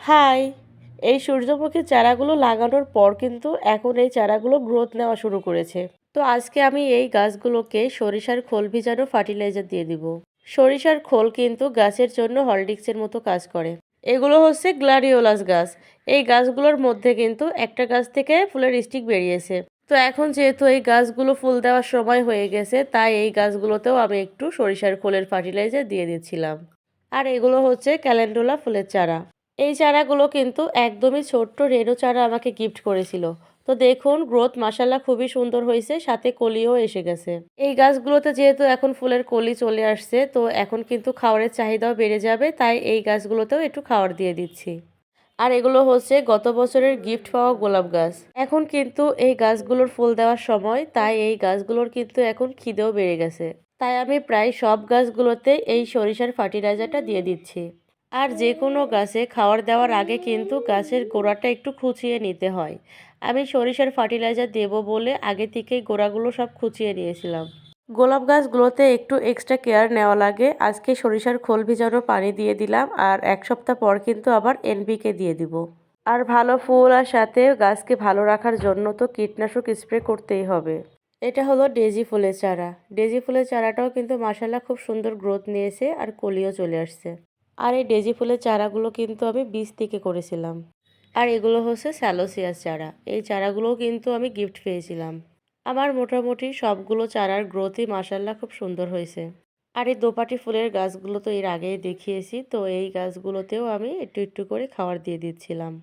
High! এই সূর্যমুখীর চারাগুলো লাগানোর পর কিন্তু এখন এই চারাগুলো গ্রোথ নেওয়া শুরু করেছে। তো আজকে আমি এই গাছগুলোকে সরিষার খোল ভিজানো ফার্টিলাইজার দিয়ে দিব। সরিষার খোল কিন্তু গাছের জন্য হরলিক্সের মতো কাজ করে। এগুলো হচ্ছে গ্লাডিওলাস গাছ। এই গাছগুলোর মধ্যে কিন্তু একটা গাছ থেকে ফুলের স্টিক বেরিয়েছে। তো এখন যেহেতু এই গাছগুলো ফুল দেওয়ার সময় হয়ে গেছে, তাই এই গাছগুলোতেও আমি একটু সরিষার খোলের ফার্টিলাইজার দিয়ে দিচ্ছিলাম। আর এগুলো হচ্ছে ক্যালেন্ডুলা ফুলের চারা। এই চারাগুলো কিন্তু একদমই ছোট্ট রেণু চারা আমাকে গিফট করেছিল। তো দেখুন গ্রোথ মাশাল্লাহ খুবই সুন্দর হয়েছে, সাথে কলিও এসে গেছে। এই গাছগুলোতে যেহেতু এখন ফুলের কলি চলে আসছে, তো এখন কিন্তু খাবারের চাহিদাও বেড়ে যাবে, তাই এই গাছগুলোতেও একটু খাবার দিয়ে দিচ্ছি। আর এগুলো হচ্ছে গত বছরের গিফট পাওয়া গোলাপ গাছ। এখন কিন্তু এই গাছগুলোর ফুল দেওয়ার সময়, তাই এই গাছগুলোর কিন্তু এখন খিদেও বেড়ে গেছে। তাই আমি প্রায় সব গাছগুলোতে এই সরিষার ফার্টিলাইজারটা দিয়ে দিচ্ছি। আর যে কোনো গাছে খাবার দেওয়ার আগে কিন্তু গাছের গোড়াটা একটু খুঁচিয়ে নিতে হয়। আমি সরিষার ফার্টিলাইজার দেবো বলে আগে থেকেই গোড়াগুলো সব খুঁচিয়ে নিয়েছিলাম। গোলাপ গাছগুলোতে একটু এক্সট্রা কেয়ার নেওয়া লাগে। আজকে সরিষার খোল ভিজানো পানি দিয়ে দিলাম, আর 1 সপ্তাহ পর কিন্তু আবার এনপিকে দিয়ে দিব। আর ভালো ফুল আর সাথে গাছকে ভালো রাখার জন্য তো কীটনাশক স্প্রে করতেই হবে। এটা হলো ডেজি ফুলের চারা। ডেজি ফুলের চারাটাও কিন্তু মাশাল্লাহ খুব সুন্দর গ্রোথ নিয়েছে, আর কলিও চলে আসছে। আর এই ডেজি ফুলের চারাগুলো কিন্তু আমি বীজ থেকে করেছিলাম। আর এগুলো হচ্ছে স্যালোসিয়াস চারা। এই চারাগুলোও কিন্তু আমি গিফট পেয়েছিলাম। আমার মোটামুটি সবগুলো চারার গ্রোথই মাশাল্লাহ খুব সুন্দর হয়েছে। আর এই দোপাটি ফুলের গাছগুলো তো এর আগেই দেখিয়েছি, তো এই গাছগুলোতেও আমি একটু একটু করে খাবার দিয়ে দিচ্ছিলাম।